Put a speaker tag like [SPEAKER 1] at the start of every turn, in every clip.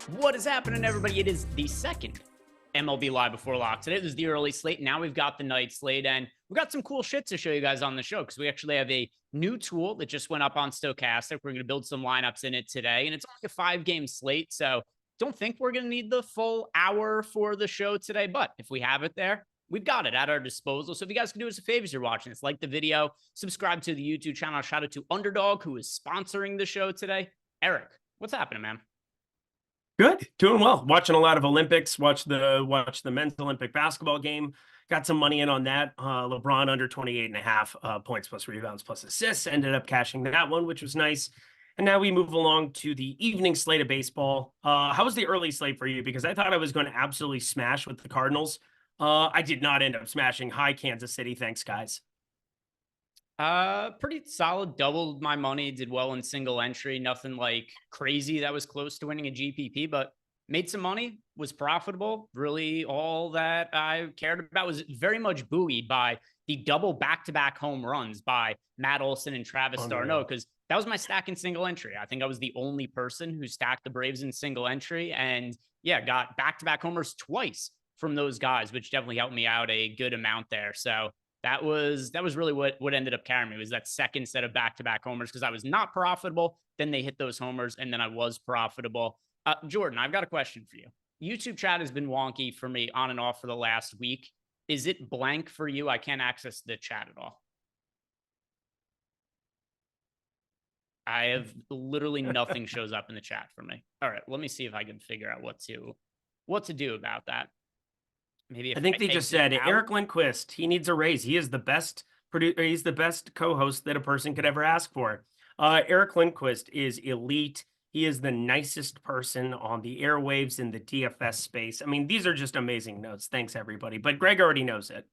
[SPEAKER 1] What is happening, everybody? It is the second MLB Live Before Lock. Today was the early slate. Now we've got the night slate, and we've got some cool shit to show you guys on the show because we actually have a new tool that just went up on Stochastic. We're going to build some lineups in it today, and it's only a 5-game slate, so don't think we're going to need the full hour for the show today, but if we have it there, we've got it at our disposal. So if you guys can do us a favor as you're watching this, like the video, subscribe to the YouTube channel. Shout out to Underdog, who is sponsoring the show today. Eric, what's happening, man?
[SPEAKER 2] Good, doing well. Watching a lot of Olympics. Watch the men's Olympic basketball game. Got some money in on that. LeBron under 28.5 points plus rebounds plus assists. Ended up cashing that one, which was nice. And now we move along to the evening slate of baseball. How was the early slate for you? Because I thought I was going to absolutely smash with the Cardinals. I did not end up smashing. Hi, Kansas City. Thanks, guys.
[SPEAKER 1] Pretty solid. Doubled my money, did well in single entry. Nothing like crazy that was close to winning a GPP, but made some money, was profitable. Really all that I cared about was very much buoyed by the double back-to-back home runs by Matt Olson and Travis d'Arnaud, because that was my stack in single entry. I think I was the only person who stacked the Braves in single entry, and yeah, got back-to-back homers twice from those guys, which definitely helped me out a good amount there. So that was really what ended up carrying me, was that second set of back-to-back homers, because I was not profitable. Then they hit those homers, and then I was profitable. Jordan, I've got a question for you. YouTube chat has been wonky for me on and off for the last week. Is it blank for you? I can't access the chat at all. I have literally nothing shows up in the chat for me. All right, let me see if I can figure out what to do about that. Maybe
[SPEAKER 2] I think they just said Eric Lindquist, he needs a raise. He is the best he's the best co-host that a person could ever ask for. Eric Lindquist is elite. He is the nicest person on the airwaves in the DFS space. I mean, these are just amazing notes. Thanks, everybody. But Greg already knows it.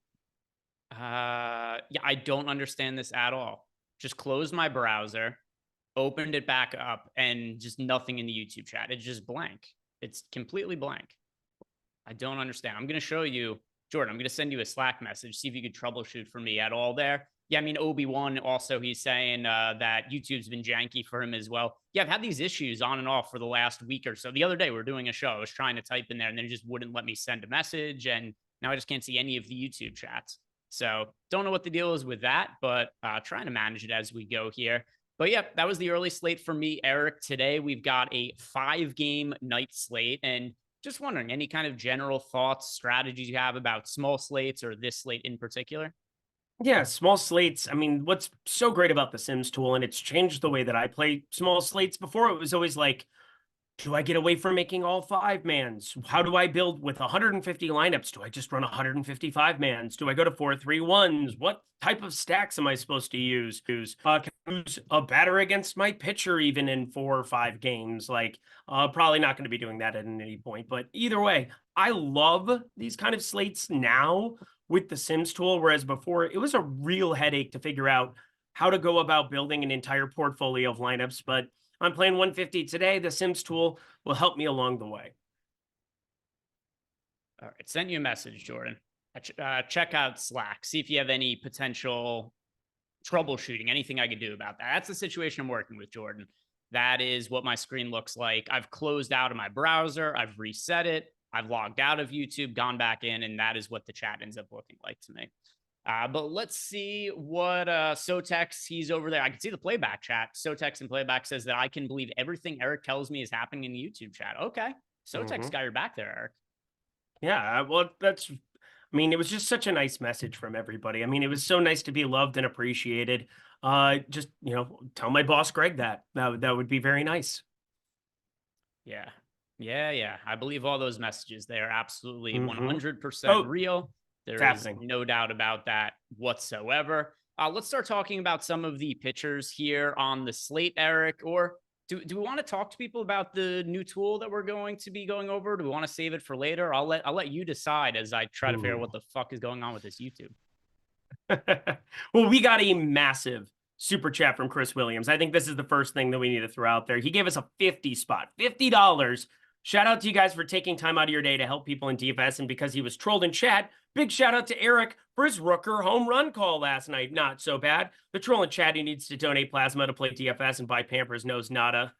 [SPEAKER 1] Yeah, I don't understand this at all. Just closed my browser, opened it back up, and just nothing in the YouTube chat. It's just blank. It's completely blank. I don't understand. I'm going to show you, Jordan, I'm going to send you a Slack message, see if you could troubleshoot for me at all there. Yeah, I mean, Obi-Wan also, he's saying that YouTube's been janky for him as well. Yeah, I've had these issues on and off for the last week or so. The other day, we were doing a show. I was trying to type in there, and then it just wouldn't let me send a message, and now I just can't see any of the YouTube chats. So don't know what the deal is with that, but trying to manage it as we go here. But yeah, that was the early slate for me, Eric. Today, we've got a 5-game night slate, and just wondering, any kind of general thoughts, strategies you have about small slates or this slate in particular?
[SPEAKER 2] Yeah, small slates. I mean, what's so great about the Sims tool, and it's changed the way that I play small slates. Before, it was always like, do I get away from making all 5-mans? How do I build with 150 lineups? Do I just run 155 mans? Do I go to 4-3-1s? What type of stacks am I supposed to use? Can I use a batter against my pitcher even in 4 or 5 games? Like, probably not going to be doing that at any point. But either way, I love these kind of slates now with the Sims tool, whereas before it was a real headache to figure out how to go about building an entire portfolio of lineups. But I'm playing 150 today. The Sims tool will help me along the way.
[SPEAKER 1] All right, sent you a message, Jordan. Check out Slack. See if you have any potential troubleshooting, anything I could do about that. That's the situation I'm working with, Jordan. That is what my screen looks like. I've closed out of my browser. I've reset it. I've logged out of YouTube, gone back in, and that is what the chat ends up looking like to me. But let's see what Sotex, he's over there. I can see the playback chat. Sotex in playback says that I can believe everything Eric tells me is happening in the YouTube chat. Okay. Sotex got your back there, Eric.
[SPEAKER 2] Yeah, well, I mean, it was just such a nice message from everybody. I mean, it was so nice to be loved and appreciated. Just, tell my boss, Greg, that would be very nice.
[SPEAKER 1] Yeah. Yeah. I believe all those messages, they are absolutely 100% real. There is no doubt about that whatsoever. Let's start talking about some of the pitchers here on the slate, Eric. Or do we want to talk to people about the new tool that we're going to be going over? Do we want to save it for later? I'll let you decide as I try to figure out what the fuck is going on with this YouTube.
[SPEAKER 2] Well, we got a massive super chat from Chris Williams. I think this is the first thing that we need to throw out there. He gave us a 50 spot, $50. Shout out to you guys for taking time out of your day to help people in DFS. And because he was trolled in chat, big shout out to Eric for his Rooker home run call last night. Not so bad. The troll in chat, he needs to donate plasma to play DFS and buy Pampers knows nada.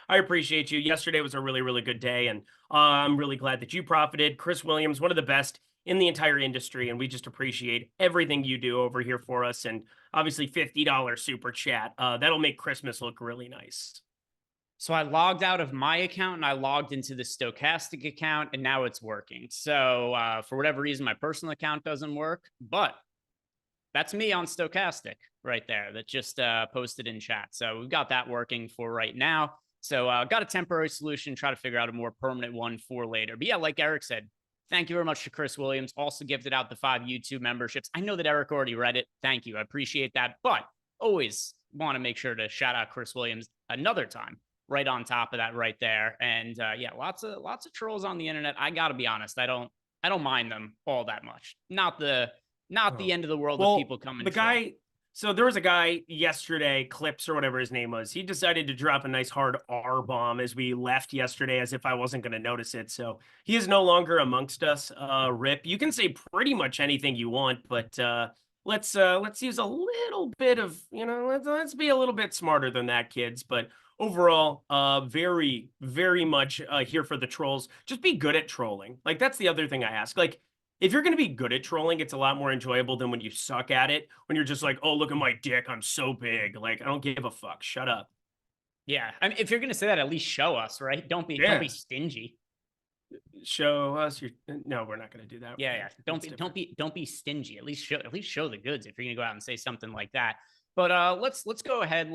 [SPEAKER 2] I appreciate you. Yesterday was a really, really good day, and I'm really glad that you profited. Chris Williams, one of the best in the entire industry, and we just appreciate everything you do over here for us. And obviously, $50 super chat. That'll make Christmas look really nice.
[SPEAKER 1] So I logged out of my account and I logged into the Stochastic account, and now it's working. So for whatever reason, my personal account doesn't work, but that's me on Stochastic right there that just posted in chat. So we've got that working for right now. So got a temporary solution, try to figure out a more permanent one for later. But yeah, like Eric said, thank you very much to Chris Williams. Also gifted out the 5 YouTube memberships. I know that Eric already read it. Thank you. I appreciate that. But always want to make sure to shout out Chris Williams another time right on top of that right there. And yeah, lots of trolls on the internet. I got to be honest. I don't mind them all that much. Not the end of the world of people coming.
[SPEAKER 2] The guy, so there was a guy yesterday, Clips or whatever his name was. He decided to drop a nice hard R bomb as we left yesterday, as if I wasn't going to notice it. So he is no longer amongst us. Rip. You can say pretty much anything you want, but let's use a little bit of, let's be a little bit smarter than that, kids. But overall, very, very much here for the trolls. Just be good at trolling. Like, that's the other thing I ask. Like, if you're going to be good at trolling, it's a lot more enjoyable than when you suck at it. When you're just like, oh, look at my dick, I'm so big. Like, I don't give a fuck. Shut up.
[SPEAKER 1] Yeah, I mean, if you're going to say that, at least show us, right? Don't be stingy.
[SPEAKER 2] Show us your. No, we're not going to do that.
[SPEAKER 1] Yeah. Don't be stingy. At least show the goods if you're going to go out and say something like that. But let's go ahead.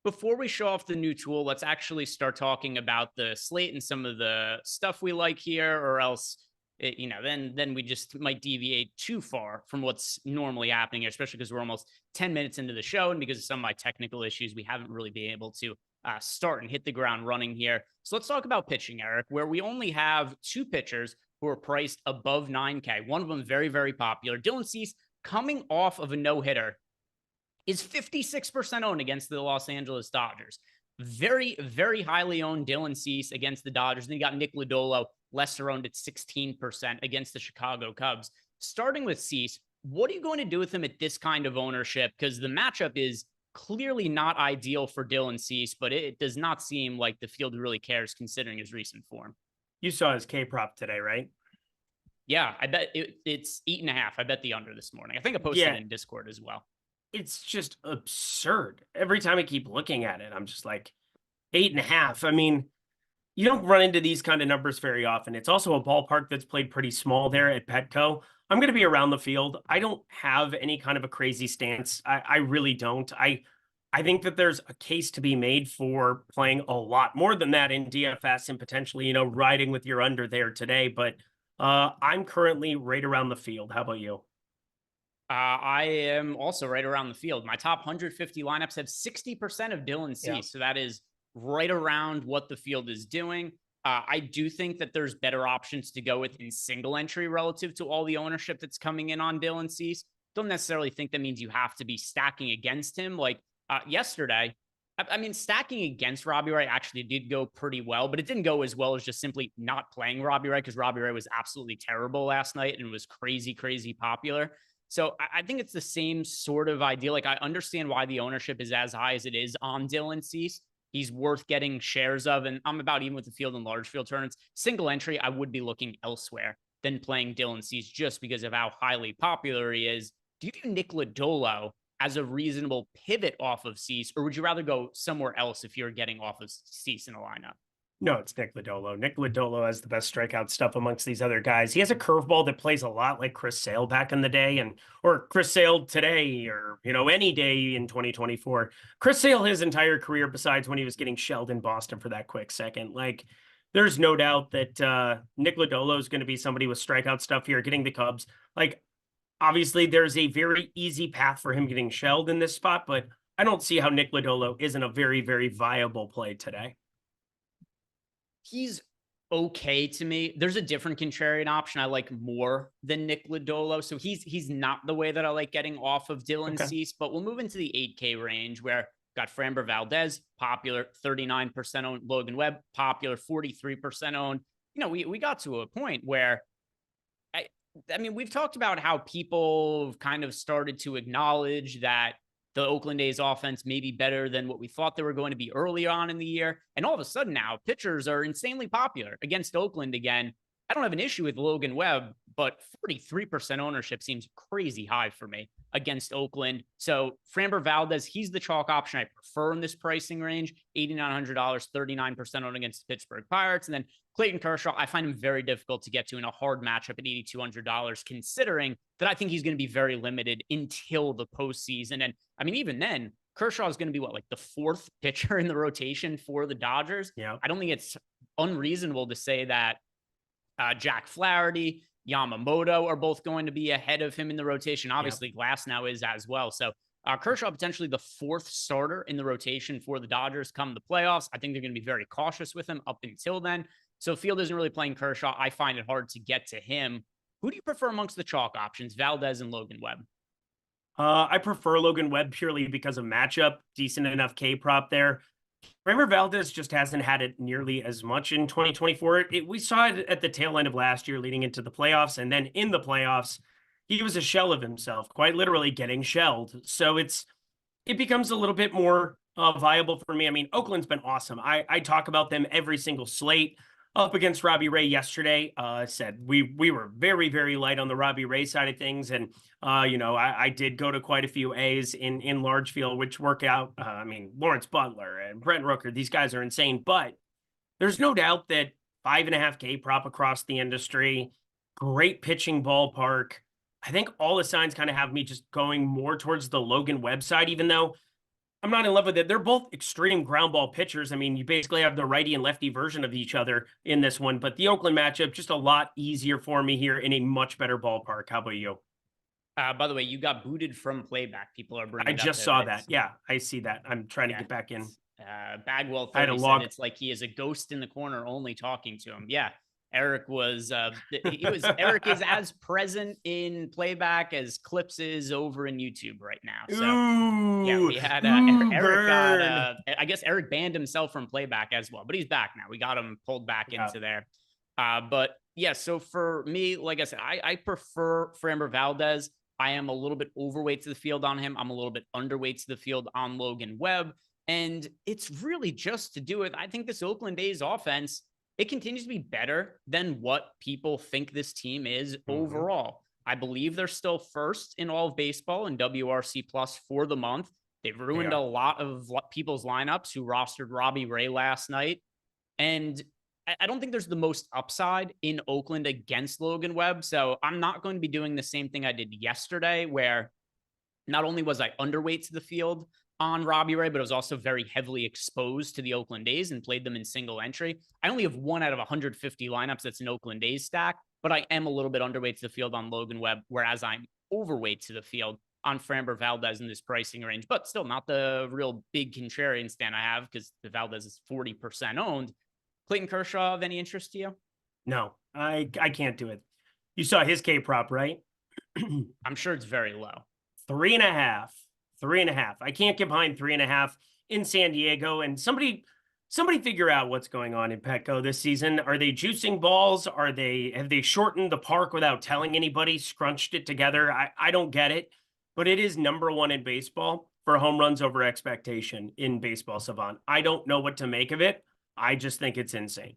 [SPEAKER 1] Before we show off the new tool, let's actually start talking about the slate and some of the stuff we like here, or else then we just might deviate too far from what's normally happening here, especially because we're almost 10 minutes into the show. And because of some of my technical issues, we haven't really been able to start and hit the ground running here. So let's talk about pitching, Eric, where we only have 2 pitchers who are priced above 9K. One of them very, very popular. Dylan Cease, coming off of a no-hitter, is 56% owned against the Los Angeles Dodgers. Very, very highly owned Dylan Cease against the Dodgers. Then you got Nick Lodolo, lesser owned at 16% against the Chicago Cubs. Starting with Cease, what are you going to do with him at this kind of ownership? Because the matchup is clearly not ideal for Dylan Cease, but it does not seem like the field really cares considering his recent form.
[SPEAKER 2] You saw his K prop today, right?
[SPEAKER 1] Yeah, I bet it's 8.5. I bet the under this morning. I think I posted it in Discord as well.
[SPEAKER 2] It's just absurd. Every time I keep looking at it, I'm just like, 8.5. I mean, you don't run into these kind of numbers very often. It's also a ballpark that's played pretty small there at Petco. I'm going to be around the field. I don't have any kind of a crazy stance. I really don't. I think that there's a case to be made for playing a lot more than that in DFS and potentially, riding with your under there today. But I'm currently right around the field. How about you?
[SPEAKER 1] I am also right around the field. My top 150 lineups have 60% of Dylan Cease. Yeah. So that is right around what the field is doing. I do think that there's better options to go with in single entry relative to all the ownership that's coming in on Dylan Cease. Don't necessarily think that means you have to be stacking against him. Like yesterday, I mean, stacking against Robbie Ray actually did go pretty well, but it didn't go as well as just simply not playing Robbie Ray, because Robbie Ray was absolutely terrible last night and was crazy, crazy popular. So I think it's the same sort of idea. Like, I understand why the ownership is as high as it is on Dylan Cease. He's worth getting shares of, and I'm about even with the field and large field tournaments. Single entry, I would be looking elsewhere than playing Dylan Cease just because of how highly popular he is. Do you view Nick Lodolo as a reasonable pivot off of Cease, or would you rather go somewhere else if you're getting off of Cease in a lineup?
[SPEAKER 2] No, it's Nick Lodolo. Nick Lodolo has the best strikeout stuff amongst these other guys. He has a curveball that plays a lot like Chris Sale back in the day, or Chris Sale today, or any day in 2024. Chris Sale his entire career, besides when he was getting shelled in Boston for that quick second. Like, there's no doubt that Nick Lodolo is going to be somebody with strikeout stuff here, getting the Cubs. Like, obviously, there's a very easy path for him getting shelled in this spot, but I don't see how Nick Lodolo isn't a very, very viable play today.
[SPEAKER 1] He's okay to me. There's a different contrarian option I like more than Nick Lodolo. So he's not the way that I like getting off of Dylan Cease, but we'll move into the 8K range where got Framber Valdez, popular, 39% owned. Logan Webb, popular, 43% owned. We got to a point where I mean, we've talked about how people kind of started to acknowledge that the Oakland A's offense may be better than what we thought they were going to be early on in the year. And all of a sudden now, pitchers are insanely popular against Oakland again. I don't have an issue with Logan Webb, but 43% ownership seems crazy high for me against Oakland. So Framber Valdez, he's the chalk option I prefer in this pricing range. $8,900, 39% owned against the Pittsburgh Pirates. And then Clayton Kershaw, I find him very difficult to get to in a hard matchup at $8,200, considering that I think he's going to be very limited until the postseason. And I mean, even then, Kershaw is going to be what, like the fourth pitcher in the rotation for the Dodgers.
[SPEAKER 2] Yeah.
[SPEAKER 1] I don't think it's unreasonable to say that Jack Flaherty, Yamamoto are both going to be ahead of him in the rotation. Obviously, Glass now is as well. So Kershaw potentially the fourth starter in the rotation for the Dodgers come the playoffs. I think they're going to be very cautious with him up until then. So Field isn't really playing Kershaw. I find it hard to get to him. Who do you prefer amongst the chalk options, Valdez and Logan Webb?
[SPEAKER 2] I prefer Logan Webb purely because of matchup. Decent enough K prop there. Framber Valdez just hasn't had it nearly as much in 2024. We saw it at the tail end of last year leading into the playoffs. And then in the playoffs, he was a shell of himself, quite literally getting shelled. So it becomes a little bit more viable for me. I mean, Oakland's been awesome. I talk about them every single slate. Up against Robbie Ray yesterday, said we were very, very light on the Robbie Ray side of things. And, I did go to quite a few A's in large field, which work out. I mean, Lawrence Butler and Brent Rooker, these guys are insane. But there's no doubt that 5.5K prop across the industry, great pitching ballpark. I think all the signs kind of have me just going more towards the Logan Webb side, even though I'm not in love with it. They're both extreme ground ball pitchers. I mean, you basically have the righty and lefty version of each other in this one, but the Oakland matchup, just a lot easier for me here in a much better ballpark. How about you?
[SPEAKER 1] By the way, you got booted from playback. People are bringing
[SPEAKER 2] I just saw that. Yeah, I see that. I'm trying to get back in.
[SPEAKER 1] Bagwell
[SPEAKER 2] I had
[SPEAKER 1] 30
[SPEAKER 2] a
[SPEAKER 1] said
[SPEAKER 2] log.
[SPEAKER 1] it's like he is a ghost in the corner only talking to him. Yeah. Eric Eric is as present in playback as Clips is over in YouTube right now. So
[SPEAKER 2] Ooh,
[SPEAKER 1] we had
[SPEAKER 2] Eric
[SPEAKER 1] got I guess Eric banned himself from playback as well, but he's back now. We got him pulled back into there. But yeah, so for me, like I said, I prefer Framber Valdez. I am a little bit overweight to the field on him. I'm a little bit underweight to the field on Logan Webb. And it's really just to do with, I think this Oakland A's offense, it continues to be better than what people think this team is overall. I believe they're still first in all of baseball in WRC plus for the month. They've ruined a lot of people's lineups who rostered Robbie Ray last night. And I don't think there's the most upside in Oakland against Logan Webb. So I'm not going to be doing the same thing I did yesterday, where not only was I underweight to the field on Robbie Ray, but I was also very heavily exposed to the Oakland A's and played them in single entry. I only have 1 out of 150 lineups that's an Oakland A's stack, but I am a little bit underweight to the field on Logan Webb, whereas I'm overweight to the field on Framber Valdez in this pricing range, but still not the real big contrarian stand I have because the Valdez is 40% owned. Clayton Kershaw of any interest to you?
[SPEAKER 2] No, I can't do it. You saw his K prop, right?
[SPEAKER 1] I'm sure it's very low.
[SPEAKER 2] 3.5. 3.5. I can't get behind 3.5 in San Diego. And somebody figure out what's going on in Petco this season. Are they juicing balls? Have they shortened the park without telling anybody, scrunched it together? I don't get it, but it is #1 in baseball for home runs over expectation in Baseball Savant. I don't know what to make of it. I just think it's insane.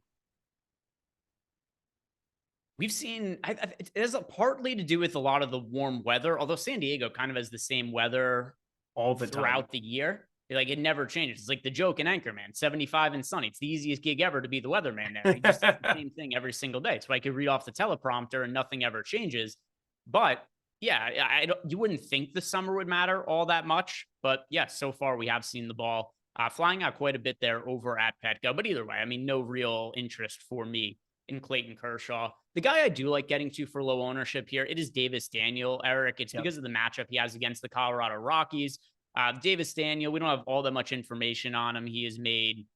[SPEAKER 1] We've seen it has partly to do with a lot of the warm weather, although San Diego kind of has the same weather
[SPEAKER 2] all the
[SPEAKER 1] throughout the year. Like it never changes. It's like the joke in Anchorman, 75 and sunny. It's the easiest gig ever to be the weatherman there. He just does the same thing every single day. So I could read off the teleprompter and nothing ever changes. But yeah, you wouldn't think the summer would matter all that much. But yeah, so far we have seen the ball flying out quite a bit there over at Petco. But either way, I mean, no real interest for me in Clayton Kershaw. The guy I do like getting to for low ownership here, it is Davis Daniel, Eric. It's because of the matchup he has against the Colorado Rockies. Davis Daniel, we don't have all that much information on him. He has made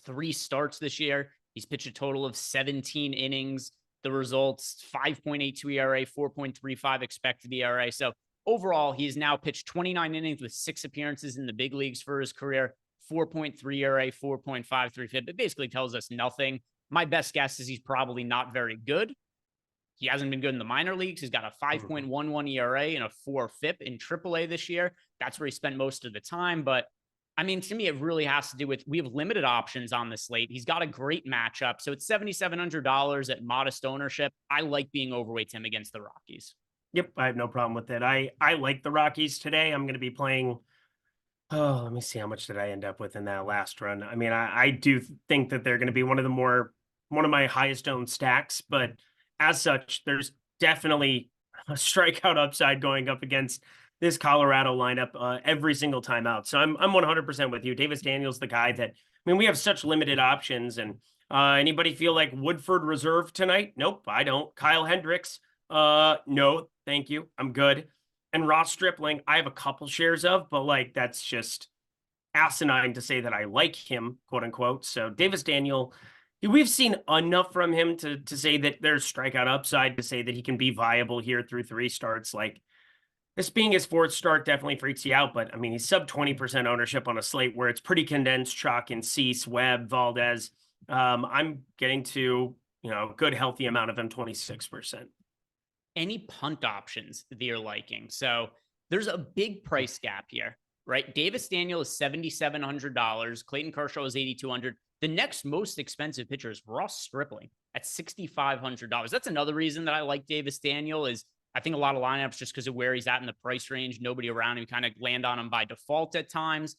[SPEAKER 1] 3 starts this year. He's pitched a total of 17 innings. The results, 5.82 ERA, 4.35 expected ERA. So overall, he's now pitched 29 innings with 6 appearances in the big leagues for his career, 4.3 ERA, 4.53 FIP. It basically tells us nothing. My best guess is he's probably not very good. He hasn't been good in the minor leagues. He's got a 5.11 ERA and a 4 FIP in AAA this year. That's where he spent most of the time. But I mean, to me, it really has to do with we have limited options on the slate. He's got a great matchup. So it's $7,700 at modest ownership. I like being overweight him against the Rockies.
[SPEAKER 2] Yep, I have no problem with it. I like the Rockies today. I'm going to be playing. Oh, let me see. How much did I end up with in that last run? I mean, I do think that they're going to be one of my highest owned stacks, but as such, there's definitely a strikeout upside going up against this Colorado lineup every single time out. So I'm 100% with you. Davis Daniels, the guy that, I mean, we have such limited options. And anybody feel like Woodford reserve tonight? Nope, I don't. Kyle Hendricks, no, thank you. I'm good. And Ross Stripling, I have a couple shares of, but like that's just asinine to say that I like him, quote unquote. So Davis Daniel, we've seen enough from him to say that there's strikeout upside, to say that he can be viable here through 3 starts. Like this being his 4th start definitely freaks you out, but I mean, he's sub 20% ownership on a slate where it's pretty condensed, chalk and Cease, Webb, Valdez. I'm getting to, a good healthy amount of him, 26%.
[SPEAKER 1] Any punt options that you're liking? So there's a big price gap here, right? Davis Daniel is $7,700. Clayton Kershaw is $8,200. The next most expensive pitcher is Ross Stripling at $6,500. That's another reason that I like Davis Daniel is I think a lot of lineups, just because of where he's at in the price range, nobody around him kind of land on him by default at times.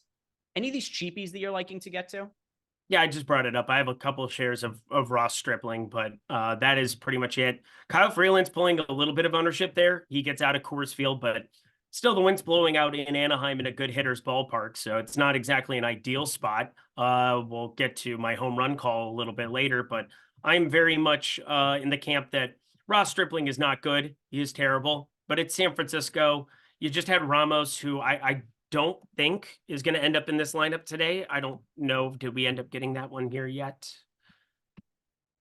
[SPEAKER 1] Any of these cheapies that you're liking to get to?
[SPEAKER 2] Yeah, I just brought it up. I have a couple of shares of Ross Stripling, but that is pretty much it. Kyle Freeland's pulling a little bit of ownership there. He gets out of Coors Field, but still the wind's blowing out in Anaheim in a good hitter's ballpark, so it's not exactly an ideal spot. We'll get to my home run call a little bit later, but I'm very much in the camp that Ross Stripling is not good. He is terrible, but it's San Francisco. You just had Ramos, who I don't think is going to end up in this lineup today. I don't know. Did we end up getting that one here yet?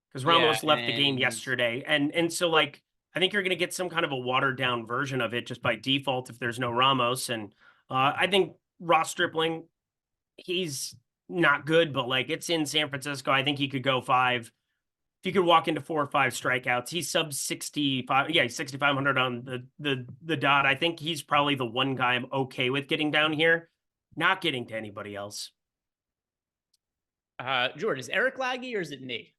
[SPEAKER 2] Because Ramos left the game yesterday. And so like, I think you're going to get some kind of a watered down version of it just by default if there's no Ramos. And I think Ross Stripling, he's not good, but like it's in San Francisco. I think he could go 5. If you could walk into 4 or 5 strikeouts, he's sub 65. Yeah, he's 6,500 on the dot. I think he's probably the one guy I'm okay with getting down here, not getting to anybody else.
[SPEAKER 1] Jordan, is Eric laggy or is it me?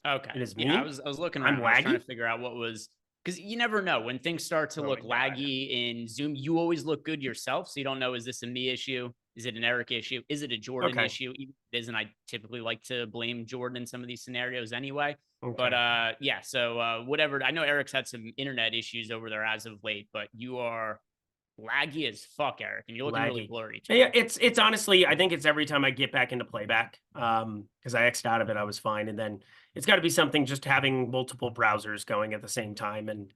[SPEAKER 1] Okay.
[SPEAKER 2] It is me.
[SPEAKER 1] Yeah, I was looking around. I was trying to figure out what was, because you never know when things start to look laggy in Zoom. You always look good yourself, so you don't know, is this a me issue? Is it an Eric issue? Is it a Jordan issue? Even if it isn't, I typically like to blame Jordan in some of these scenarios anyway. But yeah, so whatever. I know Eric's had some internet issues over there as of late, but you are laggy as fuck, Eric, and you're looking really blurry too.
[SPEAKER 2] Yeah, it's honestly, I think it's every time I get back into playback, because I X'd out of it, I was fine, and then it's got to be something just having multiple browsers going at the same time, and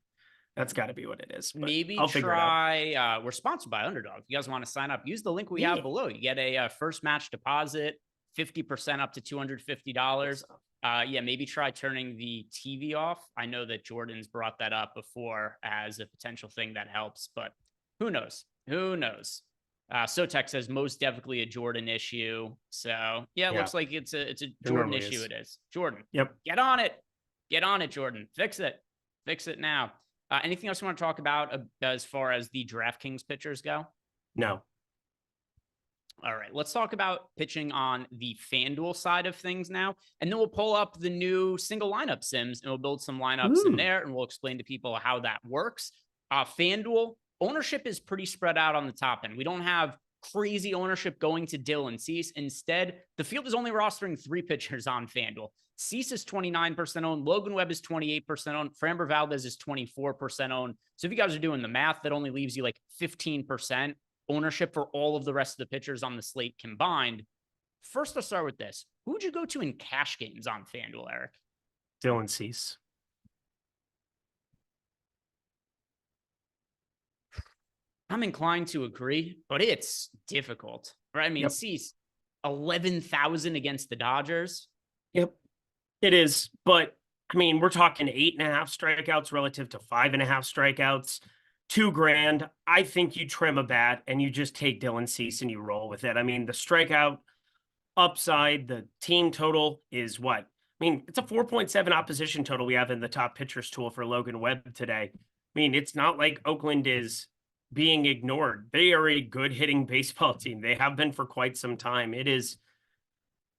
[SPEAKER 2] that's got to be what it is. But
[SPEAKER 1] maybe
[SPEAKER 2] I'll figure it out.
[SPEAKER 1] We're sponsored by Underdog. If you guys want to sign up, use the link we have below. You get a first match deposit, 50% up to $250. Yeah, maybe try turning the TV off. I know that Jordan's brought that up before as a potential thing that helps, but who knows? Who knows? Sotek says most definitely a Jordan issue. So yeah, it looks like it's a Jordan issue. It is. Jordan.
[SPEAKER 2] Yep.
[SPEAKER 1] Get on it. Get on it, Jordan. Fix it. Fix it now. Anything else you want to talk about as far as the DraftKings pitchers go?
[SPEAKER 2] No.
[SPEAKER 1] All right, let's talk about pitching on the FanDuel side of things now. And then we'll pull up the new single lineup sims and we'll build some lineups in there and we'll explain to people how that works. FanDuel ownership is pretty spread out on the top end. We don't have crazy ownership going to Dylan Cease. Instead, the field is only rostering 3 pitchers on FanDuel. Cease is 29% owned. Logan Webb is 28% owned. Framber Valdez is 24% owned. So if you guys are doing the math, that only leaves you like 15% ownership for all of the rest of the pitchers on the slate combined. First, let's start with this. Who would you go to in cash games on FanDuel, Eric?
[SPEAKER 2] Dylan Cease.
[SPEAKER 1] I'm inclined to agree, but it's difficult, right? I mean, Cease, 11,000 against the Dodgers.
[SPEAKER 2] Yep, it is. But I mean, we're talking 8.5 strikeouts relative to 5.5 strikeouts, $2,000. I think you trim a bat and you just take Dylan Cease and you roll with it. I mean, the strikeout upside, the team total is what? I mean, it's a 4.7 opposition total we have in the top pitchers tool for Logan Webb today. I mean, it's not like Oakland is being ignored. They are a good hitting baseball team. They have been for quite some time. It is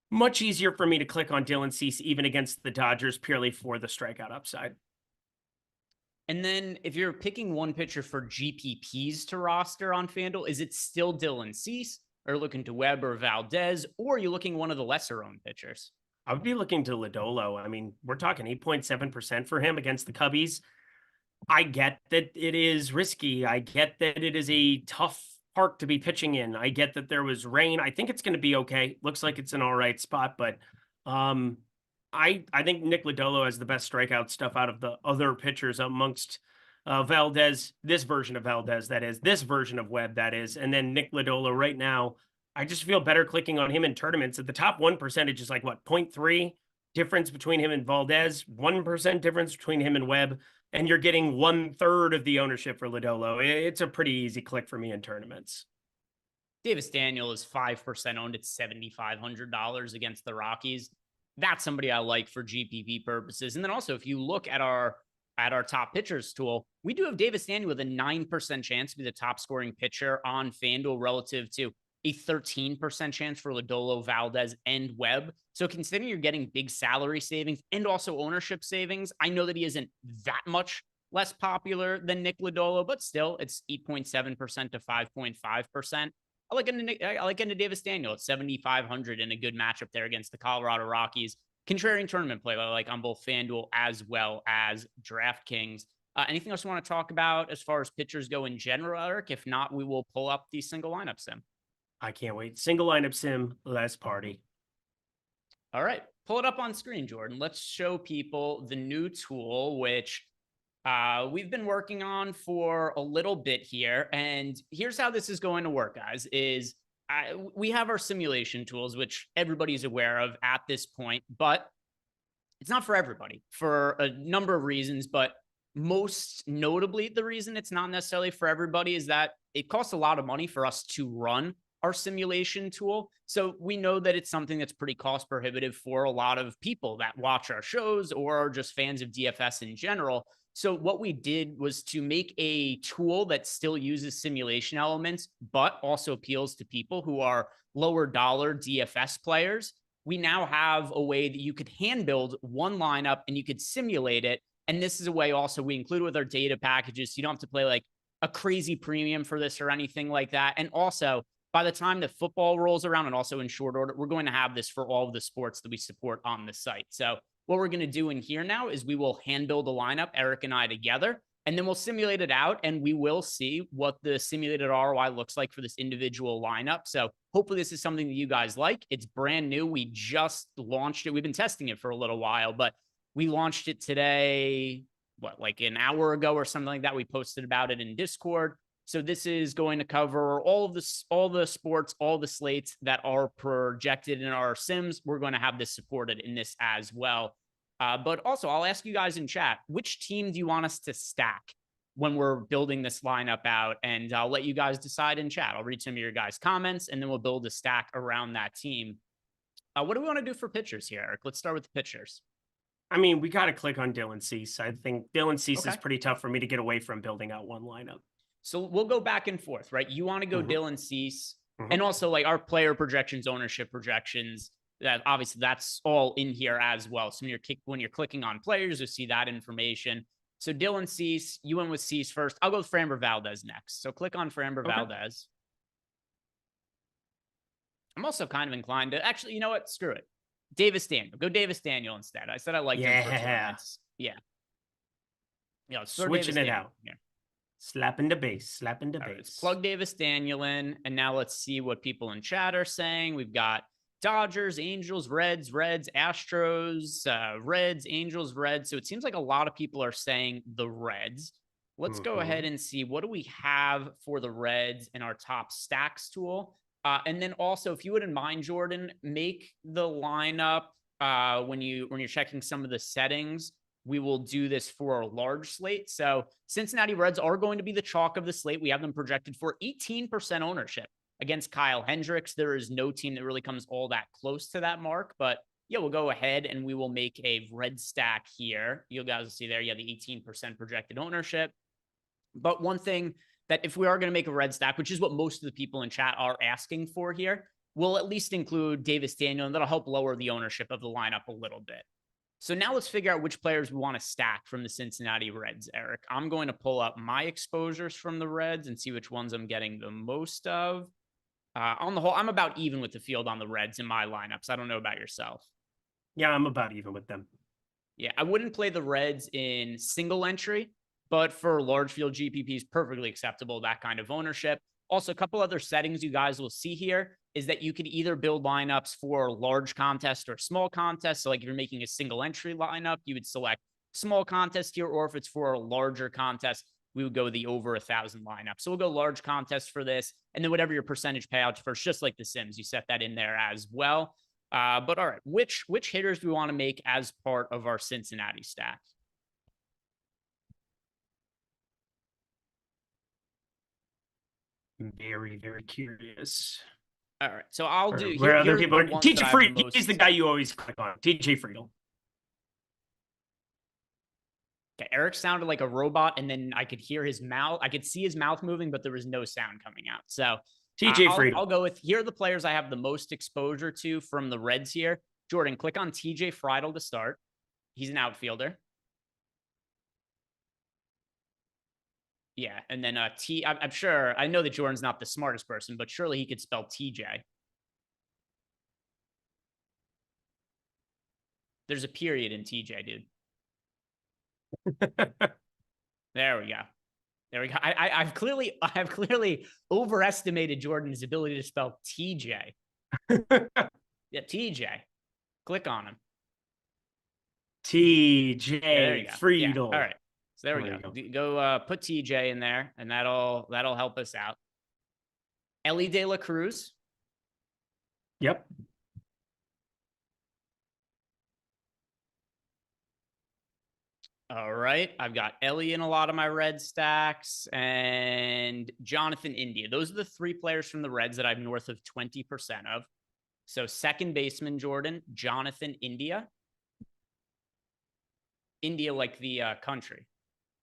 [SPEAKER 2] much easier for me to click on Dylan Cease even against the Dodgers purely for the strikeout upside.
[SPEAKER 1] And then if you're picking one pitcher for GPPs to roster on FanDuel, is it still Dylan Cease, or looking to Webb or Valdez, or are you looking one of the lesser owned pitchers?
[SPEAKER 2] I would be looking to Lodolo. I mean, we're talking 8.7% for him against the Cubbies. I get that it is risky. I get that it is a tough park to be pitching in. I get that there was rain. I think it's going to be okay. Looks like it's an all right spot, but I think Nick Lodolo has the best strikeout stuff out of the other pitchers amongst Valdez, this version of Valdez, that is, this version of Webb, that is, and then Nick Lodolo right now. I just feel better clicking on him in tournaments. At the top 1% is like what, 0.3 difference between him and Valdez, 1% difference between him and Webb, and you're getting 1/3 of the ownership for Lodolo. It's a pretty easy click for me in tournaments.
[SPEAKER 1] Davis Daniel is 5% owned at $7,500 against the Rockies. That's somebody I like for GPP purposes. And then also, if you look at our top pitchers tool, we do have Davis Daniel with a 9% chance to be the top scoring pitcher on FanDuel relative to a 13% chance for Lodolo, Valdez, and Webb. So considering you're getting big salary savings and also ownership savings, I know that he isn't that much less popular than Nick Lodolo, but still it's 8.7% to 5.5%. I like into Davis Daniel at 7,500 in a good matchup there against the Colorado Rockies. Contrarian tournament play, like on both FanDuel as well as DraftKings. Anything else you want to talk about as far as pitchers go in general, Eric? If not, we will pull up the single lineup sim.
[SPEAKER 2] I can't wait. Single lineup sim, let's party.
[SPEAKER 1] All right, pull it up on screen, Jordan. Let's show people the new tool, which we've been working on for a little bit here. And here's how this is going to work, guys, is we have our simulation tools, which everybody's aware of at this point, but it's not for everybody for a number of reasons. But most notably, the reason it's not necessarily for everybody is that it costs a lot of money for us to run our simulation tool. So we know that it's something that's pretty cost prohibitive for a lot of people that watch our shows or are just fans of DFS in general. So what we did was to make a tool that still uses simulation elements, but also appeals to people who are lower dollar DFS players. We now have a way that you could hand build one lineup and you could simulate it. And this is a way also we include with our data packages. So you don't have to play like a crazy premium for this or anything like that. And also, by the time that football rolls around and also in short order, we're going to have this for all of the sports that we support on the site. So what we're going to do in here now is we will hand build a lineup, Eric and I together, and then we'll simulate it out and we will see what the simulated ROI looks like for this individual lineup. So hopefully this is something that you guys like. It's brand new. We just launched it. We've been testing it for a little while, but we launched it today, like an hour ago or something like that. We posted about it in Discord. So this is going to cover all the sports, all the slates that are projected in our sims. We're going to have this supported in this as well. But also, I'll ask you guys in chat, which team do you want us to stack when we're building this lineup out? And I'll let you guys decide in chat. I'll read some of your guys' comments, and then we'll build a stack around that team. What do we want to do for pitchers here, Eric? Let's start with the pitchers.
[SPEAKER 2] I mean, we got to click on Dylan Cease. I think Dylan Cease is pretty tough for me to get away from building out one lineup.
[SPEAKER 1] So we'll go back and forth, right? You want to go Dylan Cease, and also like our player projections, ownership projections. That obviously that's all in here as well. So when you're clicking on players, you'll see that information. So Dylan Cease, you went with Cease first. I'll go with Framber Valdez next. So click on Framber Valdez. I'm also kind of inclined to actually, you know what? Screw it. Davis Daniel. Go Davis Daniel instead. I said I liked him for tournaments. Yeah.
[SPEAKER 2] Switching it out. Yeah. Slapping the base. Slapping the base.
[SPEAKER 1] Let's plug Davis Daniel in. And now let's see what people in chat are saying. We've got Dodgers, Angels, Reds, Astros, Reds, Angels, Reds. So it seems like a lot of people are saying the Reds. Let's go ahead and see what do we have for the Reds in our top stacks tool. And then also, if you wouldn't mind, Jordan, make the lineup when you're checking some of the settings. We will do this for a large slate. So Cincinnati Reds are going to be the chalk of the slate. We have them projected for 18% ownership against Kyle Hendricks. There is no team that really comes all that close to that mark, but yeah, we'll go ahead and we will make a red stack here. You guys see there, yeah, the 18% projected ownership. But one thing that if we are going to make a red stack, which is what most of the people in chat are asking for here, we'll at least include Davis Daniel, and that'll help lower the ownership of the lineup a little bit. So now let's figure out which players we want to stack from the Cincinnati Reds, Eric. I'm going to pull up my exposures from the Reds and see which ones I'm getting the most of. On the whole, I'm about even with the field on the Reds in my lineups. I don't know about yourself.
[SPEAKER 2] Yeah, I'm about even with them.
[SPEAKER 1] Yeah, I wouldn't play the Reds in single entry, but for large field GPPs, perfectly acceptable, that kind of ownership. Also, a couple other settings you guys will see here is that you could either build lineups for large contest or small contest. So like if you're making a single entry lineup, you would select small contest here, or if it's for a larger contest, we would go the over 1,000 lineup. So we'll go large contest for this. And then whatever your percentage payout first, just like the Sims, you set that in there as well. But all right, which hitters do we want to make as part of our Cincinnati stack?
[SPEAKER 2] Very, very curious.
[SPEAKER 1] All right, so I'll do
[SPEAKER 2] where other
[SPEAKER 1] here's
[SPEAKER 2] people
[SPEAKER 1] the
[SPEAKER 2] are.
[SPEAKER 1] ones
[SPEAKER 2] TJ
[SPEAKER 1] that I have
[SPEAKER 2] Friedel.
[SPEAKER 1] the most-
[SPEAKER 2] He's the guy you always click on. TJ Friedel.
[SPEAKER 1] Okay, Eric sounded like a robot, and then I could hear his mouth. I could see his mouth moving, but there was no sound coming out. So
[SPEAKER 2] TJ Friedel.
[SPEAKER 1] I'll go with, here are the players I have the most exposure to from the Reds here. Jordan, click on TJ Friedel to start. He's an outfielder. Yeah, and then I'm sure, I know that Jordan's not the smartest person, but surely he could spell TJ. There's a period in TJ, dude. There we go. There we go. I've clearly overestimated Jordan's ability to spell TJ. Yeah, TJ. Click on him.
[SPEAKER 2] TJ Friedel.
[SPEAKER 1] Yeah. All right. So there we go. Go put TJ in there, and that'll help us out. Ellie De La Cruz.
[SPEAKER 2] Yep.
[SPEAKER 1] All right. I've got Ellie in a lot of my red stacks and Jonathan India. Those are the three players from the Reds that I'm north of 20% of. So second baseman, Jordan, Jonathan India. India like the country.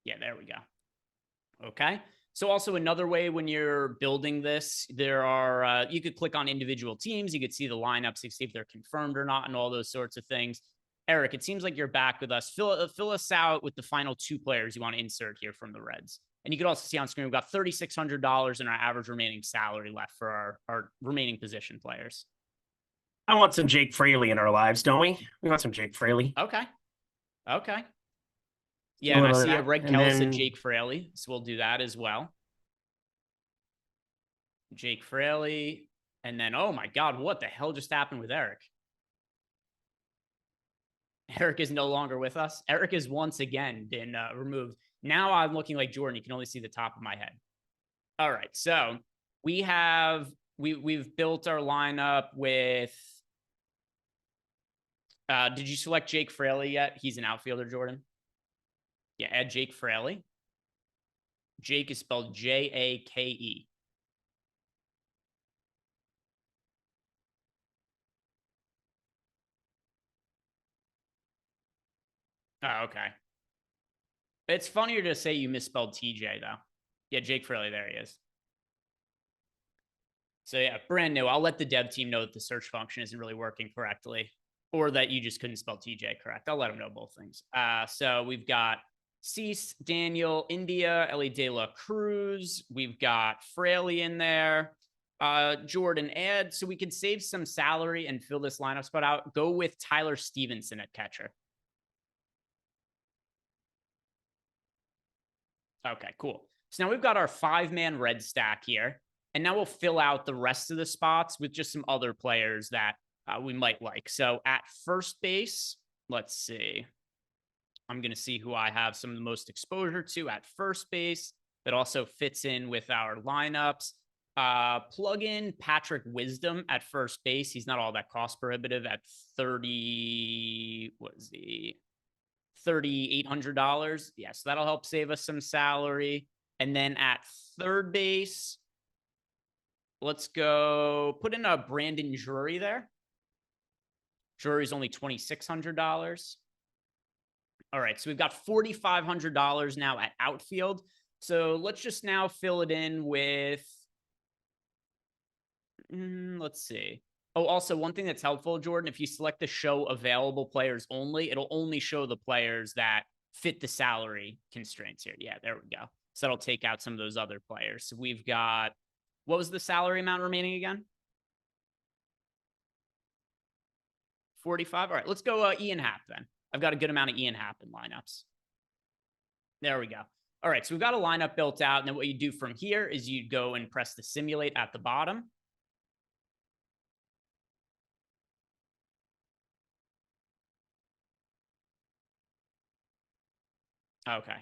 [SPEAKER 1] Yeah, there we go. Okay. So also another way when you're building this, there are, you could click on individual teams. You could see the lineups, you see if they're confirmed or not and all those sorts of things. Eric, it seems like you're back with us. Fill us out with the final two players you want to insert here from the Reds. And you can also see on screen, we've got $3,600 in our average remaining salary left for our remaining position players.
[SPEAKER 2] I want some Jake Fraley in our lives, don't we? We want some Jake Fraley.
[SPEAKER 1] Okay. Yeah, and I see Red Kelly said Jake Fraley, so we'll do that as well. Jake Fraley. And then, oh my God, what the hell just happened with Eric? Eric is no longer with us. Eric has once again been removed. Now I'm looking like Jordan. You can only see the top of my head. All right, so we've built our lineup with. Did you select Jake Fraley yet? He's an outfielder, Jordan. Yeah, add Jake Fraley. Jake is spelled Jake. Oh, okay. It's funnier to say you misspelled TJ, though. Yeah, Jake Fraley, there he is. So yeah, brand new. I'll let the dev team know that the search function isn't really working correctly, or that you just couldn't spell TJ correct. I'll let them know both things. So we've got Cease, Daniel, India, Ellie De La Cruz. We've got Fraley in there. Jordan, add so we can save some salary and fill this lineup spot out. Go with Tyler Stevenson at catcher. Okay, cool. So now we've got our 5-man red stack here. And now we'll fill out the rest of the spots with just some other players that we might like. So at first base, let's see. I'm going to see who I have some of the most exposure to at first base that also fits in with our lineups. Plug in Patrick Wisdom at first base. He's not all that cost prohibitive at $3,800. Yes, that'll help save us some salary. And then at third base, let's go put in a Brandon Drury there. Drury's only $2,600. All right, so we've got $4,500 now at outfield. So let's just now fill it in with, let's see. Oh, also one thing that's helpful, Jordan, if you select the show available players only, it'll only show the players that fit the salary constraints here. Yeah, there we go. So that'll take out some of those other players. So we've got, what was the salary amount remaining again? 45. All right, let's go Ian Happ then. I've got a good amount of Ian Happ in lineups. There we go. All right, so we've got a lineup built out. And then what you do from here is you go and press the simulate at the bottom. Okay.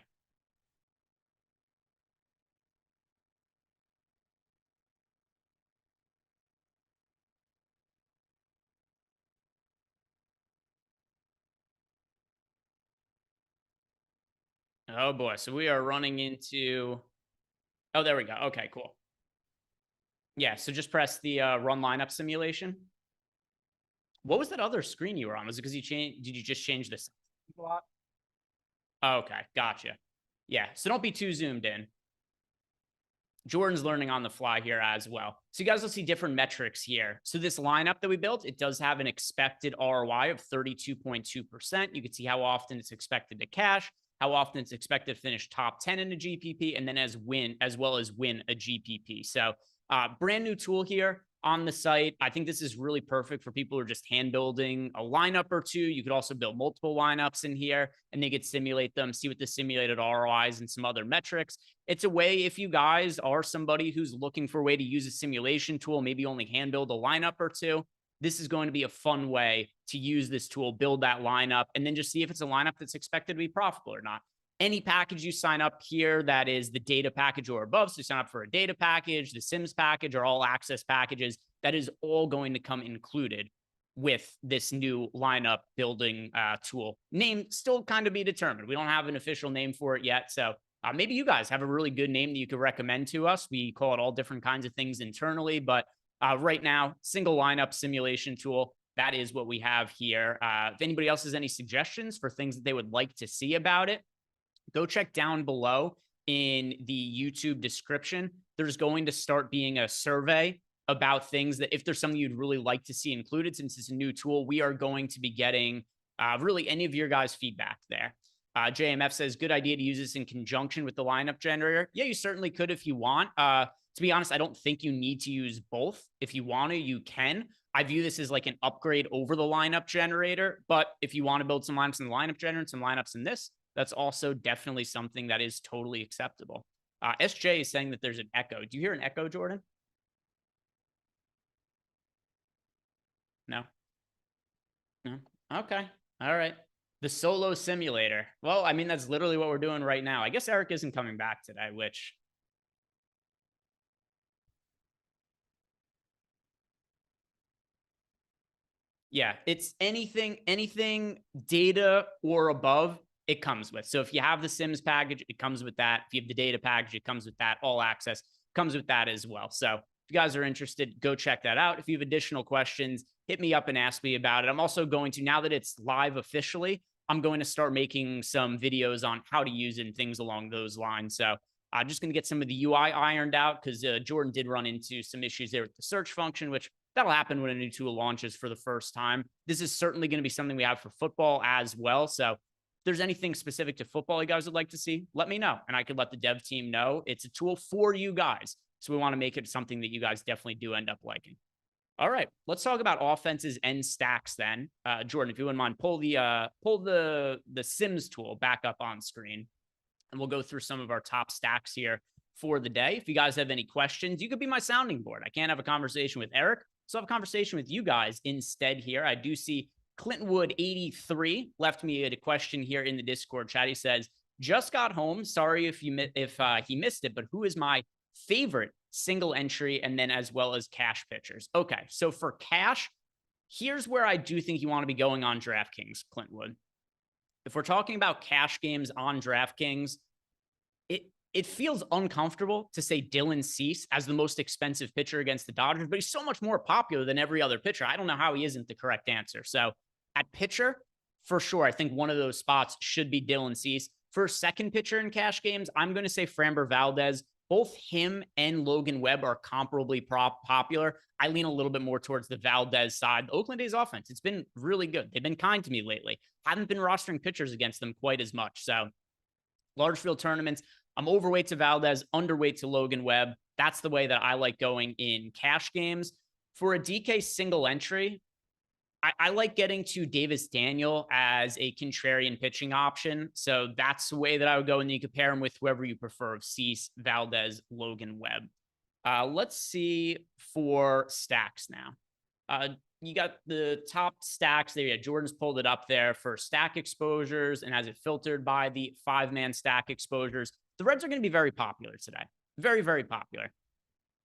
[SPEAKER 1] Oh boy. So we are running into, oh, there we go. Okay, cool. Yeah, so just press the run lineup simulation. What was that other screen you were on? Was it because you changed? Did you just change this? Oh, okay, gotcha. Yeah, so don't be too zoomed in. Jordan's learning on the fly here as well. So you guys will see different metrics here. So this lineup that we built, it does have an expected ROI of 32.2%. You can see how often it's expected to cash, how often it's expected to finish top 10 in a GPP, and then as well as win a GPP. So brand new tool here on the site. I think this is really perfect for people who are just hand building a lineup or two. You could also build multiple lineups in here and they could simulate them, see what the simulated ROIs and some other metrics. It's a way, if you guys are somebody who's looking for a way to use a simulation tool, maybe only hand build a lineup or two, this is going to be a fun way to use this tool, build that lineup, and then just see if it's a lineup that's expected to be profitable or not. Any package you sign up here that is the data package or above, so you sign up for a data package, the Sims package, or all access packages, that is all going to come included with this new lineup building tool. Name still kind of be determined. We don't have an official name for it yet. So maybe you guys have a really good name that you could recommend to us. We call it all different kinds of things internally, but right now, single lineup simulation tool, that is what we have here. If anybody else has any suggestions for things that they would like to see about it, go check down below in the YouTube description. There's going to start being a survey about things that if there's something you'd really like to see included, since it's a new tool, we are going to be getting really any of your guys' feedback there. JMF says, good idea to use this in conjunction with the lineup generator. Yeah, you certainly could if you want. To be honest, I don't think you need to use both. If you want to, you can. I view this as like an upgrade over the lineup generator. But if you want to build some lineups in the lineup generator and some lineups in this, that's also definitely something that is totally acceptable. SJ is saying that there's an echo. Do you hear an echo, Jordan? No? No? Okay. All right. The solo simulator. Well, I mean, that's literally what we're doing right now. I guess Eric isn't coming back today, which... Yeah, it's anything data or above, it comes with. So if you have the Sims package, it comes with that. If you have the data package, it comes with that. All access comes with that as well. So if you guys are interested, go check that out. If you have additional questions, hit me up and ask me about it. I'm also going to, now that it's live officially, I'm going to start making some videos on how to use it and things along those lines. So I'm just going to get some of the UI ironed out because Jordan did run into some issues there with the search function, which that'll happen when a new tool launches for the first time. This is certainly going to be something we have for football as well. So if there's anything specific to football you guys would like to see, let me know. And I could let the dev team know. It's a tool for you guys. So we want to make it something that you guys definitely do end up liking. All right, let's talk about offenses and stacks then. Jordan, if you wouldn't mind, pull the Sims tool back up on screen. And we'll go through some of our top stacks here for the day. If you guys have any questions, you could be my sounding board. I can't have a conversation with Eric, so I have a conversation with you guys instead here. I do see Clintonwood 83 left me a question here in the Discord chat. He says, just got home. Sorry if he missed it, but who is my favorite single entry and then as well as cash pitchers? Okay, so for cash, here's where I do think you want to be going on DraftKings, Clintonwood. If we're talking about cash games on DraftKings, it feels uncomfortable to say Dylan Cease as the most expensive pitcher against the Dodgers, but he's so much more popular than every other pitcher. I don't know how he isn't the correct answer. So At pitcher, for sure, I think one of those spots should be Dylan Cease. For second pitcher in cash games, I'm going to say Framber Valdez. Both him and Logan Webb are comparably popular. I lean a little bit more towards the Valdez side. The Oakland A's offense, it's been really good. They've been kind to me lately. Haven't been rostering pitchers against them quite as much. So large field tournaments, I'm overweight to Valdez, underweight to Logan Webb. That's the way that I like going in cash games. For a DK single entry, I like getting to Davis Daniel as a contrarian pitching option. So that's the way that I would go. And you compare him with whoever you prefer of Cease, Valdez, Logan Webb. Let's see for stacks now. You got the top stacks there. Yeah, Jordan's pulled it up there for stack exposures and has it filtered by the 5-man stack exposures. The Reds are going to be very popular today. Very, very popular.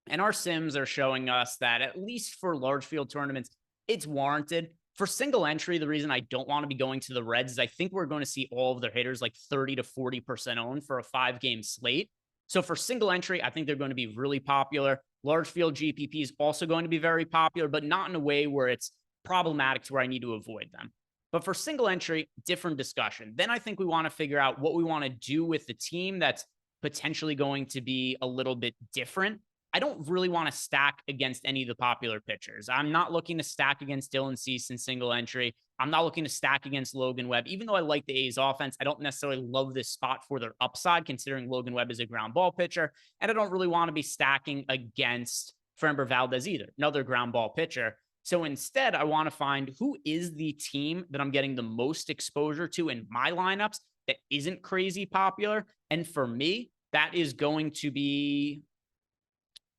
[SPEAKER 1] And our sims are showing us that at least for large field tournaments, it's warranted. For single entry, the reason I don't want to be going to the Reds is I think we're going to see all of their hitters like 30 to 40% owned for a 5-game slate. So for single entry, I think they're going to be really popular. Large field GPP is also going to be very popular, but not in a way where it's problematic to where I need to avoid them. But for single entry, different discussion. Then I think we want to figure out what we want to do with the team that's potentially going to be a little bit different. I don't really want to stack against any of the popular pitchers. I'm not looking to stack against Dylan Cease in single entry. I'm not looking to stack against Logan Webb. Even though I like the A's offense, I don't necessarily love this spot for their upside, considering Logan Webb is a ground ball pitcher. And I don't really want to be stacking against Framber Valdez either, another ground ball pitcher. So instead, I want to find who is the team that I'm getting the most exposure to in my lineups that isn't crazy popular. And for me, that is going to be...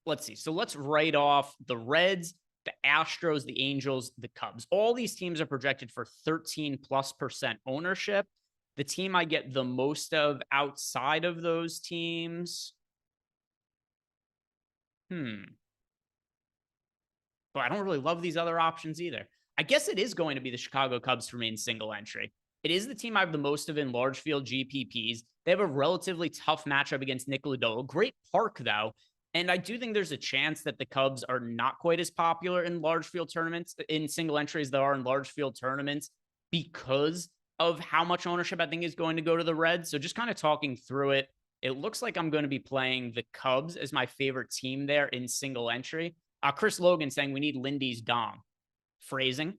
[SPEAKER 1] Let's see. So let's write off the Reds, the Astros, the Angels, the Cubs. All these teams are projected for 13+% ownership. The team I get the most of outside of those teams. But I don't really love these other options either. I guess it is going to be the Chicago Cubs for me in single entry. It is the team I have the most of in large field GPPs. They have a relatively tough matchup against Nick Lodolo. Great park, though. And I do think there's a chance that the Cubs are not quite as popular in large field tournaments, in single entries, they are in large field tournaments because of how much ownership I think is going to go to the Reds. So just kind of talking through it, it looks like I'm going to be playing the Cubs as my favorite team there in single entry. Chris Logan saying we need Lindy's dong. Phrasing.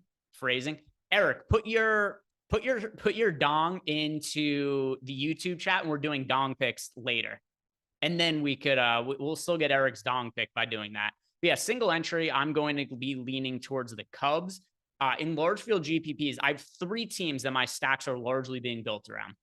[SPEAKER 1] Eric, put your dong into the YouTube chat and we're doing dong picks later. And then we could, we'll still get Eric's dong pick by doing that. But yeah, single entry, I'm going to be leaning towards the Cubs. In large field GPPs, I have 3 teams that my stacks are largely being built around.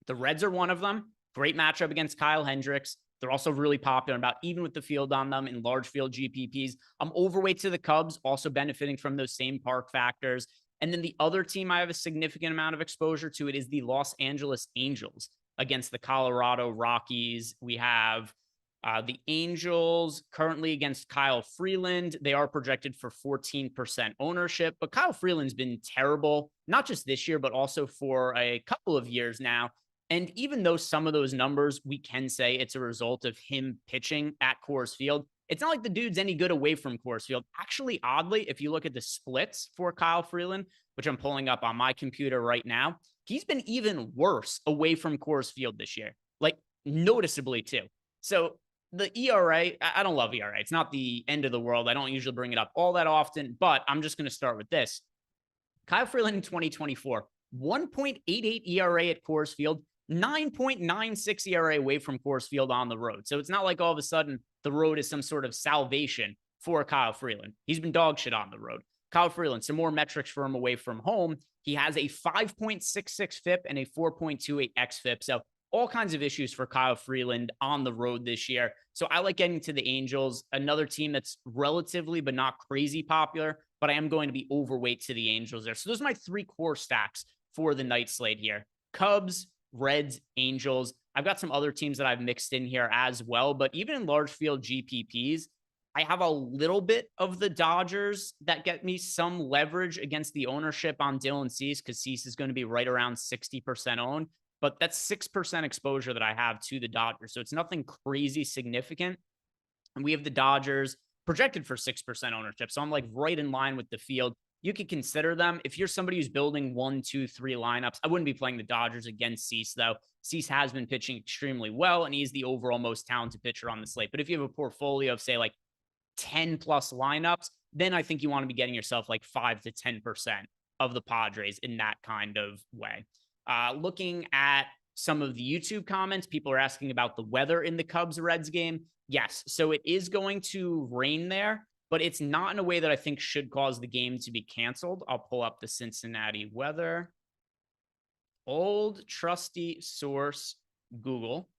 [SPEAKER 1] The Reds are one of them. Great matchup against Kyle Hendricks. They're also really popular, about even with the field on them in large field GPPs. I'm overweight to the Cubs, also benefiting from those same park factors. And then the other team I have a significant amount of exposure to it is the Los Angeles Angels against the Colorado Rockies. We have the Angels currently against Kyle Freeland. They are projected for 14% ownership, but Kyle Freeland's been terrible, not just this year, but also for a couple of years now. And even though some of those numbers, we can say it's a result of him pitching at Coors Field, it's not like the dude's any good away from Coors Field. Actually, oddly, if you look at the splits for Kyle Freeland, which I'm pulling up on my computer right now, he's been even worse away from Coors Field this year, like noticeably too. So the ERA, I don't love ERA. It's not the end of the world. I don't usually bring it up all that often, but I'm just going to start with this. Kyle Freeland in 2024, 1.88 ERA at Coors Field, 9.96 ERA away from Coors Field on the road. So it's not like all of a sudden the road is some sort of salvation for Kyle Freeland. He's been dog shit on the road. Kyle Freeland, some more metrics for him away from home. He has a 5.66 FIP and a 4.28 xFIP. So all kinds of issues for Kyle Freeland on the road this year. So I like getting to the Angels, another team that's relatively but not crazy popular, but I am going to be overweight to the Angels there. So those are my 3 core stacks for the night slate here. Cubs, Reds, Angels. I've got some other teams that I've mixed in here as well, but even in large field GPPs, I have a little bit of the Dodgers that get me some leverage against the ownership on Dylan Cease, because Cease is going to be right around 60% owned, but that's 6% exposure that I have to the Dodgers. So it's nothing crazy significant. And we have the Dodgers projected for 6% ownership. So I'm like right in line with the field. you could consider them. If you're somebody who's building 1, 2, 3 lineups, I wouldn't be playing the Dodgers against Cease, though. Cease has been pitching extremely well, and he's the overall most talented pitcher on the slate. But if you have a portfolio of, say, like 10 plus lineups, then I think you want to be getting yourself like 5 to 10% of the Padres in that kind of way. Looking at some of the YouTube comments, people are asking about the weather in the Cubs-Reds game. Yes, so it is going to rain there, but it's not in a way that I think should cause the game to be canceled. I'll pull up the Cincinnati weather. Old trusty source, Google.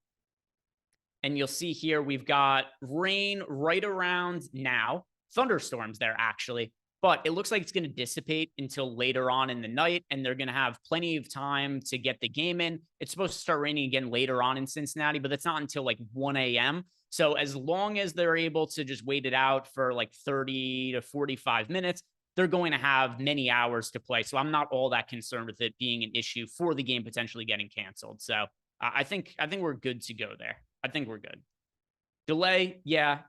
[SPEAKER 1] And you'll see here we've got rain right around now. Thunderstorms there, actually. But it looks like it's going to dissipate until later on in the night, and they're going to have plenty of time to get the game in. It's supposed to start raining again later on in Cincinnati, but that's not until like 1 a.m. So as long as they're able to just wait it out for like 30 to 45 minutes, they're going to have many hours to play. So I'm not all that concerned with it being an issue for the game potentially getting canceled. So I think we're good to go there. I think we're good. Delay, yeah.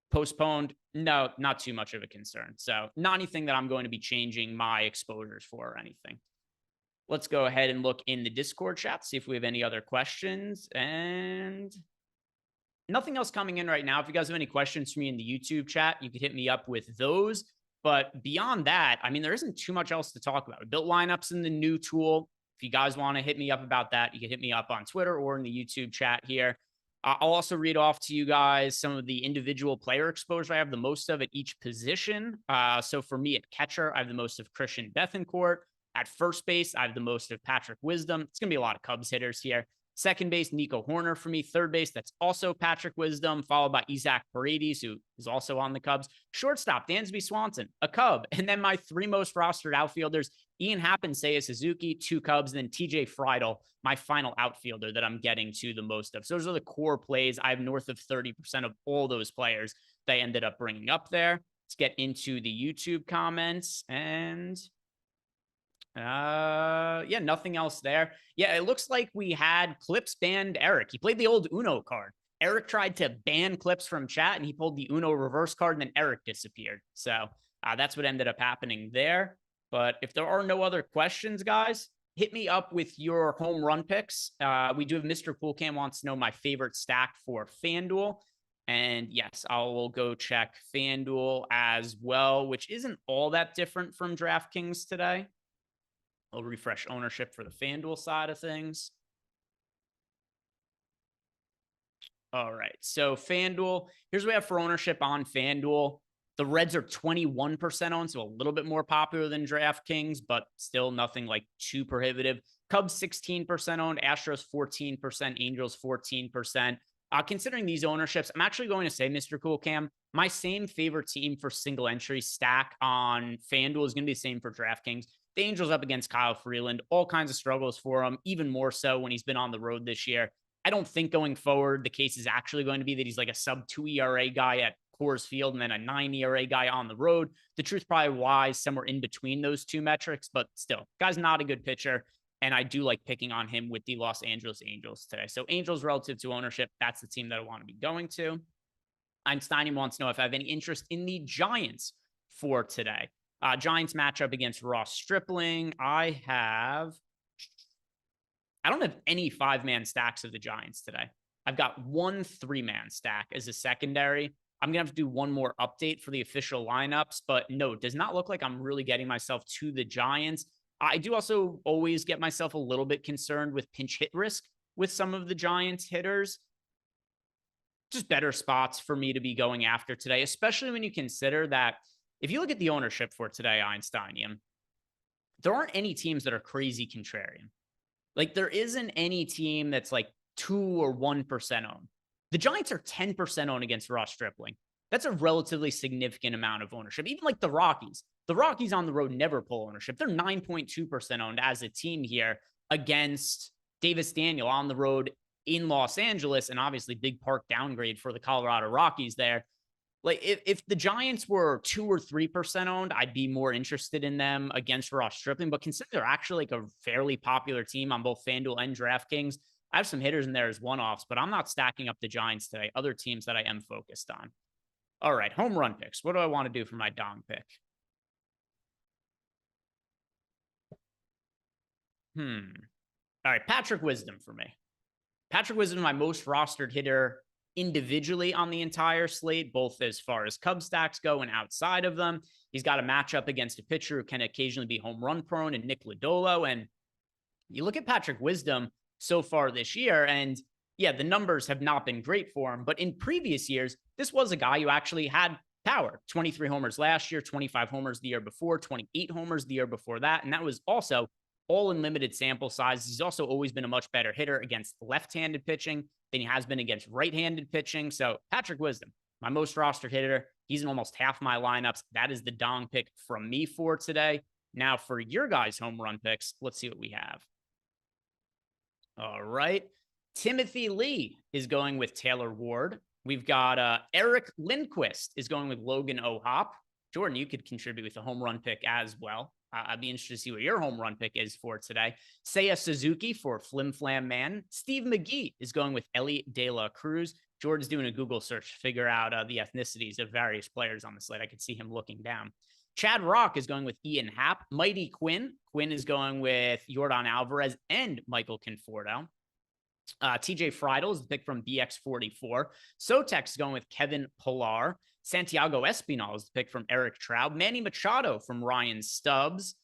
[SPEAKER 1] Postponed, no, not too much of a concern. So not anything that I'm going to be changing my exposures for or anything. Let's go ahead and look in the Discord chat, see if we have any other questions. And nothing else coming in right now. If you guys have any questions for me in the YouTube chat, you could hit me up with those. But beyond that, I mean, there isn't too much else to talk about. We built lineups in the new tool. If you guys want to hit me up about that, you can hit me up on Twitter or in the YouTube chat here. I'll also read off to you guys some of the individual player exposure I have the most of at each position. So for me at catcher, I have the most of Christian Bethancourt. At first base, I have the most of Patrick Wisdom. It's going to be a lot of Cubs hitters here. Second base, Nico Horner for me. Third base, that's also Patrick Wisdom, followed by Isaac Paredes, who is also on the Cubs. Shortstop, Dansby Swanson, a Cub. And then my 3 most rostered outfielders, Ian Happ and Seiya Suzuki, 2 Cubs, and then TJ Friedel, my final outfielder that I'm getting to the most of. So those are the core plays. I have north of 30% of all those players they ended up bringing up there. Let's get into the YouTube comments and... yeah, nothing else there. Yeah, it looks like we had Clips banned Eric. He played the old Uno card. Eric tried to ban Clips from chat, and he pulled the Uno reverse card, and then Eric disappeared. So that's what ended up happening there. But if there are no other questions, guys, hit me up with your home run picks. We do have Mr. Coolcam wants to know my favorite stack for FanDuel. And yes, I will go check FanDuel as well, which isn't all that different from DraftKings today. I'll refresh ownership for the FanDuel side of things. All right, so FanDuel, here's what we have for ownership on FanDuel. The Reds are 21% owned, so a little bit more popular than DraftKings, but still nothing like too prohibitive. Cubs 16% owned, Astros 14%, Angels 14%. Considering these ownerships, I'm actually going to say, Mr. Coolcam, my same favorite team for single entry stack on FanDuel is going to be the same for DraftKings. The Angels up against Kyle Freeland, all kinds of struggles for him, even more so when he's been on the road this year. I don't think going forward, the case is actually going to be that he's like a sub 2 ERA guy at Coors Field and then a 9 ERA guy on the road. The truth probably lies somewhere in between those two metrics, but still, guy's not a good pitcher. And I do like picking on him with the Los Angeles Angels today. So Angels relative to ownership, that's the team that I want to be going to. Einstein wants to know if I have any interest in the Giants for today. Giants matchup against Ross Stripling. I don't have any 5-man stacks of the Giants today. I've got 1 3-man stack as a secondary. I'm going to have to do one more update for the official lineups, but no, it does not look like I'm really getting myself to the Giants. I do also always get myself a little bit concerned with pinch hit risk with some of the Giants hitters. Just better spots for me to be going after today, especially when you consider that if you look at the ownership for today, Einsteinium, there aren't any teams that are crazy contrarian. Like there isn't any team that's like 2 or 1% owned. The Giants are 10% owned against Ross Stripling. That's a relatively significant amount of ownership. Even like the Rockies on the road never pull ownership. They're 9.2% owned as a team here against Davis Daniel on the road in Los Angeles, and obviously big park downgrade for the Colorado Rockies there. Like if the Giants were 2 or 3% owned, I'd be more interested in them against Ross Stripling. But consider they're actually like a fairly popular team on both FanDuel and DraftKings. I have some hitters in there as one-offs, but I'm not stacking up the Giants today. Other teams that I am focused on. All right, home run picks. What do I want to do for my dong pick? All right, Patrick Wisdom for me. Patrick Wisdom, my most rostered hitter individually on the entire slate, both as far as Cub stacks go and outside of them. He's got a matchup against a pitcher who can occasionally be home run prone and Nick Lodolo. And you look at Patrick Wisdom so far this year, and yeah, the numbers have not been great for him. But in previous years, this was a guy who actually had power. 23 homers last year, 25 homers the year before, 28 homers the year before that. And that was also all in limited sample size. He's also always been a much better hitter against left-handed pitching than he has been against right-handed pitching. So Patrick Wisdom, my most rostered hitter. He's in almost half my lineups. That is the dong pick from me for today. Now for your guys' home run picks, let's see what we have. All right. Timothy Lee is going with Taylor Ward. We've got Eric Lindquist is going with Logan O'Hoppe. Jordan, you could contribute with a home run pick as well. I'd be interested to see what your home run pick is for today. Seiya Suzuki for Flim Flam Man. Steve McGee is going with Elliot De La Cruz. Jordan's doing a Google search to figure out the ethnicities of various players on the slate. I could see him looking down. Chad Rock is going with Ian Happ. Mighty Quinn. Quinn is going with Yordan Alvarez and Michael Conforto. TJ Friedel is the pick from BX44. Sotex is going with Kevin Pillar. Santiago Espinal is the pick from Eric Traub. Manny Machado from Ryan Stubbs.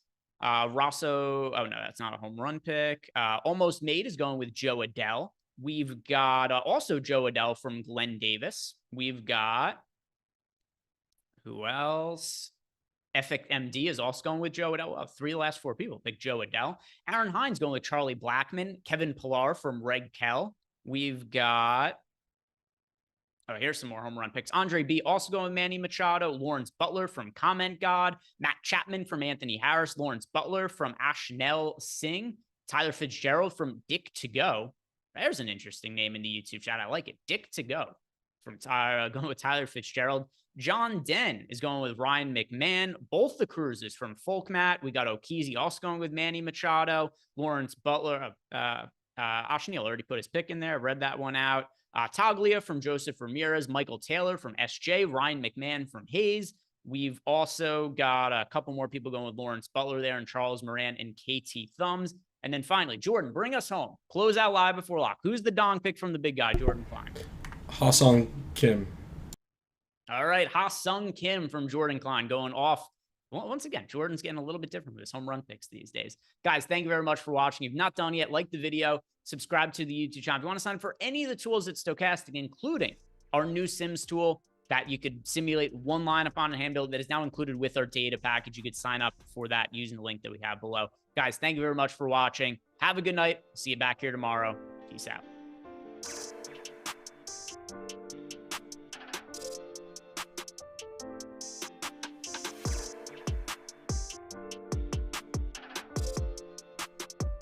[SPEAKER 1] Rosso, oh no, that's not a home run pick. Almost Made is going with Joe Adell. We've got also Joe Adell from Glenn Davis. We've got, who else? Effic MD is also going with Joe Adell. Well, 3 of the last 4 people pick Joe Adell. Aaron Hines going with Charlie Blackmon. Kevin Pillar from Reg Kell. We've got, oh, here's some more home run picks. Andre B also going with Manny Machado. Lawrence Butler from Comment God. Matt Chapman from Anthony Harris. Lawrence Butler from Ashnell Singh. Tyler Fitzgerald from Dick to Go. There's an interesting name in the YouTube chat. I like it. Dick to Go from going with Tyler Fitzgerald. John Den is going with Ryan McMahon. Both the cruisers from Folkmat. We got Okizi also going with Manny Machado. Lawrence Butler. Ashneel already put his pick in there. Read that one out. Taglia from Joseph Ramirez. Michael Taylor from SJ. Ryan McMahon from Hayes. We've also got a couple more people going with Lawrence Butler there and Charles Moran and KT Thumbs. And then finally, Jordan, bring us home. Close out live before lock. Who's the dong pick from the big guy, Jordan Klein?
[SPEAKER 3] Ha-Sung Kim.
[SPEAKER 1] All right, Ha-Sung Kim from Jordan Klein going off. Well, once again, Jordan's getting a little bit different with his home run picks these days. Guys, thank you very much for watching. If you've not done yet, like the video, subscribe to the YouTube channel. If you want to sign up for any of the tools at Stochastic, including our new Sims tool that you could simulate one lineup on a hand build that is now included with our data package, you could sign up for that using the link that we have below. Guys, thank you very much for watching. Have a good night. See you back here tomorrow. Peace out.